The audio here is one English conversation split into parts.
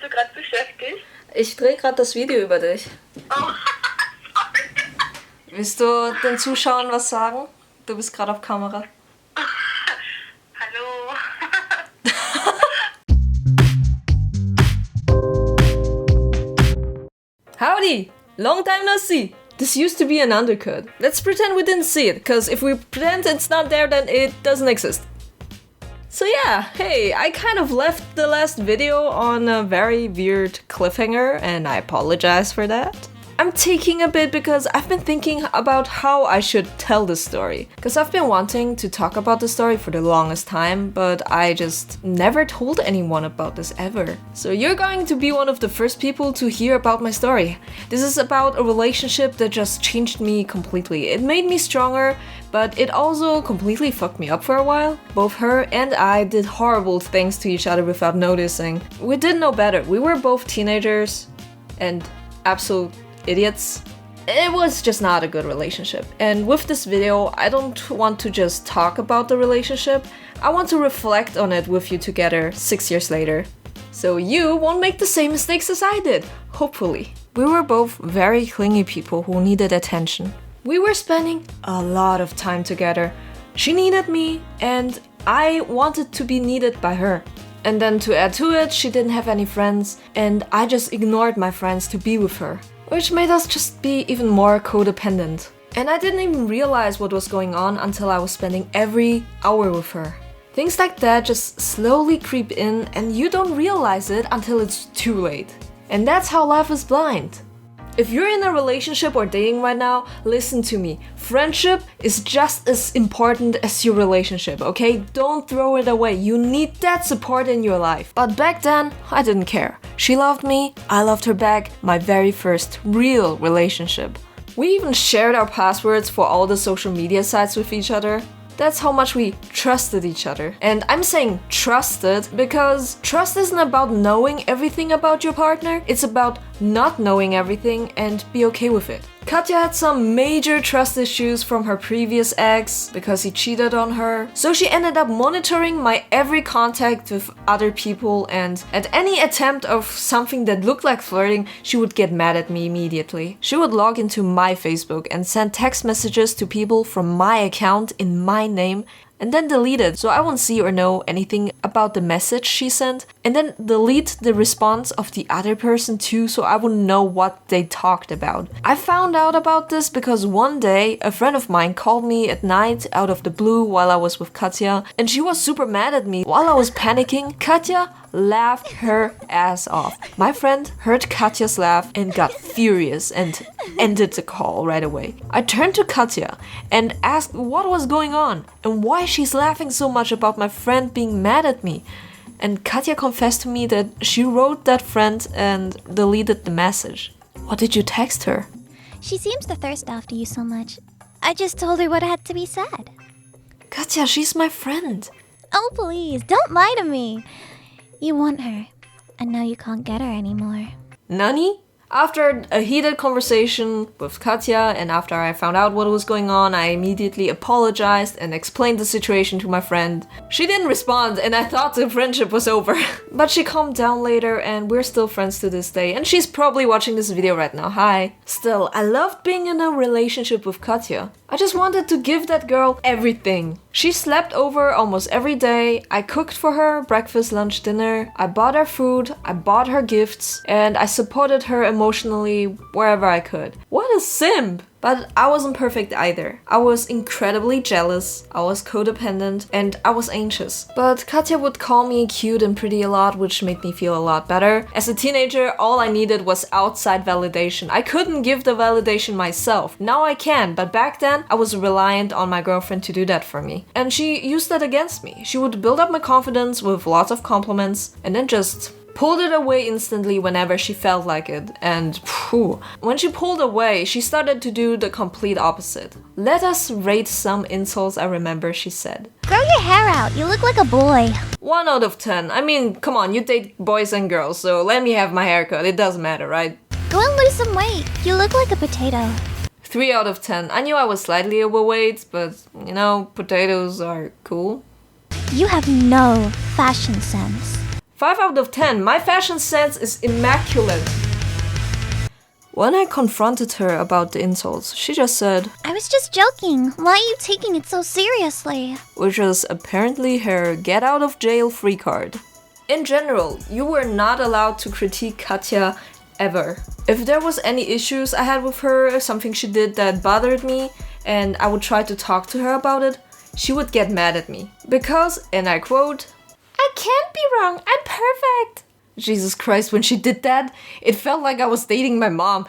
Bist du gerade beschäftigt? Ich drehe gerade das Video über dich. Oh, sorry. Willst du den Zuschauern was sagen? Du bist gerade auf Kamera. Hallo. Howdy! Long time no see! This used to be an undercut. Let's pretend we didn't see it, because if we pretend it's not there, then it doesn't exist. So yeah, hey, I kind of left the last video on a very weird cliffhanger, and I apologize for that. I'm taking a bit because I've been thinking about how I should tell this story. Because I've been wanting to talk about the story for the longest time, but I just never told anyone about this ever. So you're going to be one of the first people to hear about my story. This is about a relationship that just changed me completely. It made me stronger, but it also completely fucked me up for a while. Both her and I did horrible things to each other without noticing. We didn't know better. We were both teenagers and absolute idiots. It was just not a good relationship. And with this video, I don't want to just talk about the relationship. I want to reflect on it with you together 6 years later. So you won't make the same mistakes as I did, hopefully. We were both very clingy people who needed attention. We were spending a lot of time together. She needed me, and I wanted to be needed by her. And then to add to it, she didn't have any friends, and I just ignored my friends to be with her, which made us just be even more codependent. And I didn't even realize what was going on until I was spending every hour with her. Things like that just slowly creep in, and you don't realize it until it's too late. And that's how life is blind. If you're in a relationship or dating right now, listen to me. Friendship is just as important as your relationship, okay? Don't throw it away. You need that support in your life. But back then, I didn't care. She loved me, I loved her back. My very first real relationship. We even shared our passwords for all the social media sites with each other. That's how much we trusted each other. And I'm saying trusted because trust isn't about knowing everything about your partner. It's about not knowing everything and be okay with it. Katja had some major trust issues from her previous ex because he cheated on her. So she ended up monitoring my every contact with other people, and at any attempt of something that looked like flirting, she would get mad at me immediately. She would log into my Facebook and send text messages to people from my account in my name, and then delete it so I won't see or know anything about the message she sent, and then delete the response of the other person too so I wouldn't know what they talked about. I found out about this because one day a friend of mine called me at night out of the blue while I was with Katja, and she was super mad at me. While I was panicking, Katja laughed her ass off. My friend heard Katja's laugh and got furious and ended the call right away. I turned to Katja and asked what was going on and why she's laughing so much about my friend being mad at me. And Katja confessed to me that she wrote that friend and deleted the message. What did you text her? She seems to thirst after you so much. I just told her what had to be said. Katja, she's my friend. Oh, please, don't lie to me. You want her, and now you can't get her anymore. Nani? After a heated conversation with Katja and after I found out what was going on, I immediately apologized and explained the situation to my friend. She didn't respond and I thought the friendship was over. But she calmed down later and we're still friends to this day, and she's probably watching this video right now. Hi. Still, I loved being in a relationship with Katja. I just wanted to give that girl everything. She slept over almost every day. I cooked for her breakfast, lunch, dinner. I bought her food. I bought her gifts. And I supported her emotionally wherever I could. What a simp! But I wasn't perfect either. I was incredibly jealous, I was codependent, and I was anxious. But Katja would call me cute and pretty a lot, which made me feel a lot better. As a teenager, all I needed was outside validation. I couldn't give the validation myself. Now I can, but back then, I was reliant on my girlfriend to do that for me. And she used that against me. She would build up my confidence with lots of compliments, and then just pulled it away instantly whenever she felt like it. And when she pulled away, she started to do the complete opposite. Let us rate some insults I remember she said. Grow your hair out, you look like a boy. 1 out of 10. I mean, come on, you date boys and girls, so let me have my haircut. It doesn't matter, right? Go and lose some weight, you look like a potato. 3 out of 10. I knew I was slightly overweight, but you know, potatoes are cool. You have no fashion sense. 5 out of 10. My fashion sense is immaculate. When I confronted her about the insults, she just said, I was just joking. Why are you taking it so seriously? which was apparently her get out of jail free card. In general, you were not allowed to critique Katya ever. If there was any issues I had with her, something she did that bothered me, and I would try to talk to her about it, she would get mad at me. Because, and I quote, I can't be wrong, I'm perfect. Jesus Christ, when she did that, it felt like I was dating my mom.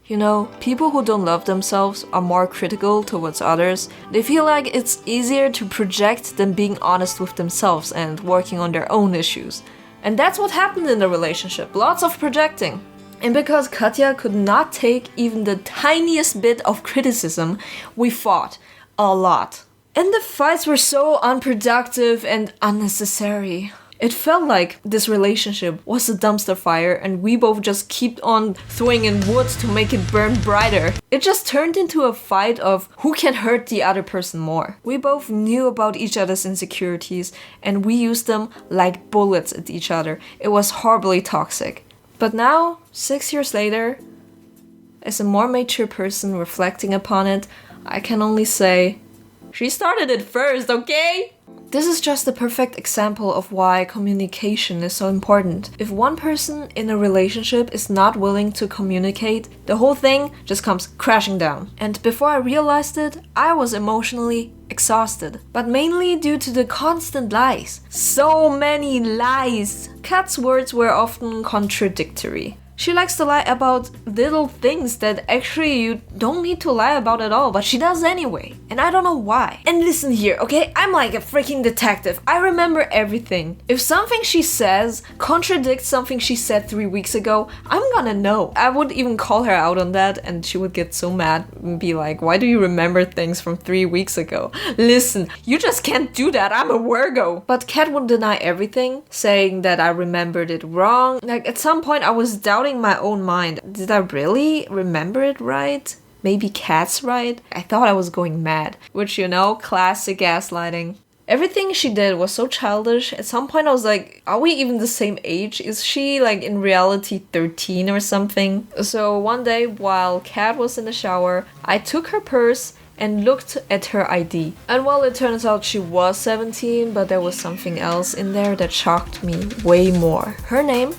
You know, people who don't love themselves are more critical towards others. They feel like it's easier to project than being honest with themselves and working on their own issues. And that's what happened in the relationship, lots of projecting. And because Katya could not take even the tiniest bit of criticism, we fought a lot. And the fights were so unproductive and unnecessary. It felt like this relationship was a dumpster fire and we both just kept on throwing in wood to make it burn brighter. It just turned into a fight of who can hurt the other person more. We both knew about each other's insecurities and we used them like bullets at each other. It was horribly toxic. But now, 6 years later, as a more mature person reflecting upon it, I can only say, she started it first, okay? This is just a perfect example of why communication is so important. If one person in a relationship is not willing to communicate, the whole thing just comes crashing down. And before I realized it, I was emotionally exhausted. But mainly due to the constant lies. So many lies! Kat's words were often contradictory. She likes to lie about little things that actually you don't need to lie about at all, but she does anyway. And I don't know why. And listen here, okay? I'm like a freaking detective. I remember everything. If something she says contradicts something she said 3 weeks ago, I'm gonna know. I would even call her out on that and she would get so mad and be like, why do you remember things from 3 weeks ago? Listen, you just can't do that. I'm a Virgo. But Kat would deny everything, saying that I remembered it wrong. Like at some point I was doubting my own mind. Did I really remember it right? Maybe Kat's right? I thought I was going mad. Which, you know, classic gaslighting. Everything she did was so childish. At some point I was like, are we even the same age? Is she like in reality 13 or something? So one day while Kat was in the shower, I took her purse and looked at her ID. And well, it turns out she was 17, but there was something else in there that shocked me way more. Her name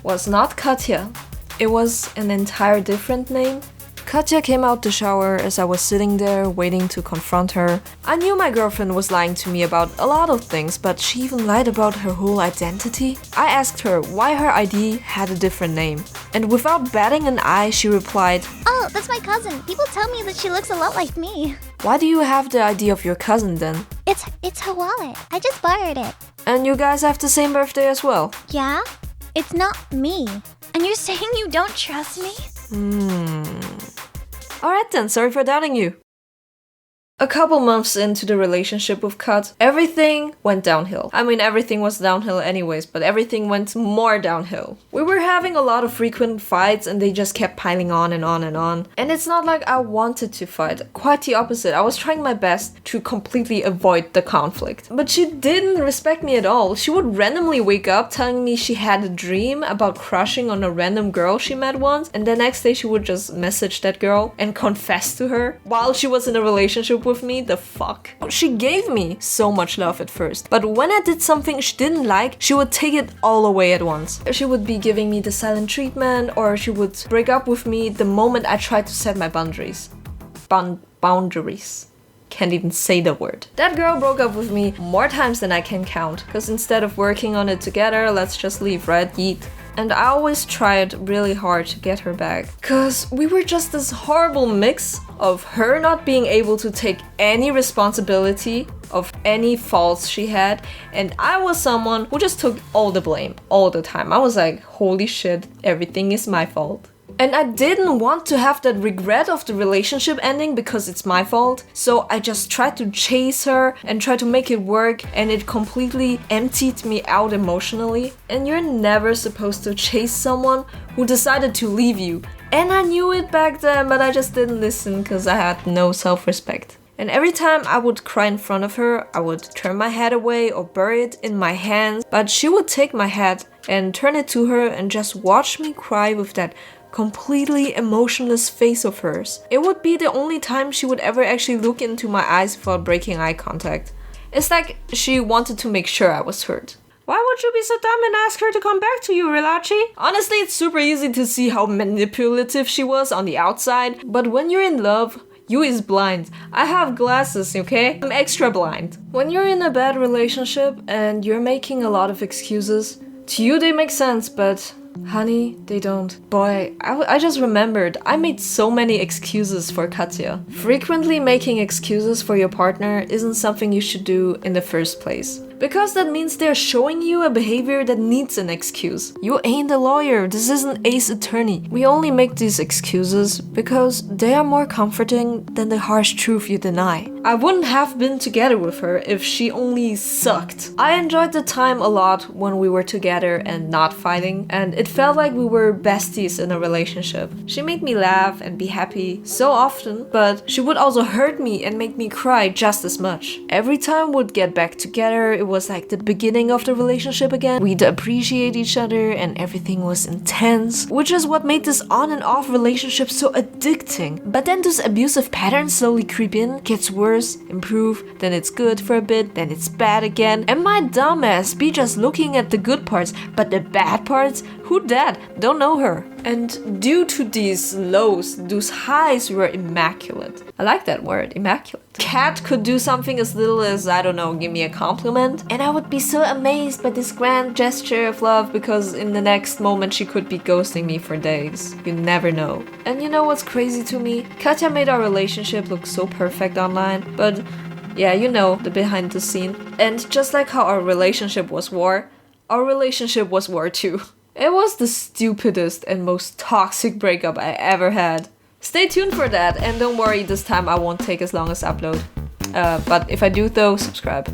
was not Katya. It was an entire different name. Katya came out the shower as I was sitting there waiting to confront her. I knew my girlfriend was lying to me about a lot of things, but she even lied about her whole identity. I asked her why her ID had a different name. And without batting an eye, she replied, Oh, that's my cousin. People tell me that she looks a lot like me. Why do you have the ID of your cousin then? It's her wallet. I just borrowed it. And you guys have the same birthday as well? Yeah? It's not me. And you're saying you don't trust me? Alright then, sorry for doubting you. A couple months into the relationship with Kat, everything went downhill. I mean, everything was downhill anyways, but everything went more downhill. We were having a lot of frequent fights and they just kept piling on and on and on. And it's not like I wanted to fight, quite the opposite. I was trying my best to completely avoid the conflict. But she didn't respect me at all. She would randomly wake up telling me she had a dream about crushing on a random girl she met once, and the next day she would just message that girl and confess to her while she was in a relationship with me. The fuck? She gave me so much love at first, but when I did something she didn't like, she would take it all away at once. She would be giving me the silent treatment, or she would break up with me the moment I tried to set my boundaries. Boundaries. Can't even say the word. That girl broke up with me more times than I can count, because instead of working on it together, let's just leave, right? Yeet. And I always tried really hard to get her back, cause we were just this horrible mix of her not being able to take any responsibility of any faults she had, and I was someone who just took all the blame all the time. I was like, holy shit, everything is my fault. And I didn't want to have that regret of the relationship ending because it's my fault. So I just tried to chase her and try to make it work, and it completely emptied me out emotionally. And you're never supposed to chase someone who decided to leave you. And I knew it back then, but I just didn't listen because I had no self-respect. And every time I would cry in front of her, I would turn my head away or bury it in my hands. But she would take my head and turn it to her and just watch me cry with that completely emotionless face of hers. It would be the only time she would ever actually look into my eyes without breaking eye contact. It's like she wanted to make sure I was hurt. Why would you be so dumb and ask her to come back to you, Relachi? Honestly, it's super easy to see how manipulative she was on the outside, but when you're in love, you is blind. I have glasses, okay? I'm extra blind. When you're in a bad relationship and you're making a lot of excuses, to you they make sense, but honey, they don't. Boy, I just remembered, I made so many excuses for Katya. Frequently making excuses for your partner isn't something you should do in the first place. Because that means they're showing you a behavior that needs an excuse. You ain't a lawyer, this isn't Ace Attorney. We only make these excuses because they are more comforting than the harsh truth you deny. I wouldn't have been together with her if she only sucked. I enjoyed the time a lot when we were together and not fighting, and it felt like we were besties in a relationship. She made me laugh and be happy so often, but she would also hurt me and make me cry just as much. Every time we'd get back together, it was like the beginning of the relationship again. We'd appreciate each other and everything was intense, which is what made this on and off relationship so addicting. But then those abusive patterns slowly creep in, gets worse, improve, then it's good for a bit, then it's bad again. And my dumbass be just looking at the good parts, but the bad parts? Who dat? Don't know her. And due to these lows, those highs were immaculate. I like that word, immaculate. Kat could do something as little as, I don't know, give me a compliment, and I would be so amazed by this grand gesture of love because in the next moment she could be ghosting me for days. You never know. And you know what's crazy to me? Katya made our relationship look so perfect online, but yeah, you know, the behind the scene. And just like how our relationship was war, our relationship was war too. It was the stupidest and most toxic breakup I ever had. Stay tuned for that, and don't worry, this time I won't take as long as upload. But if I do though, subscribe.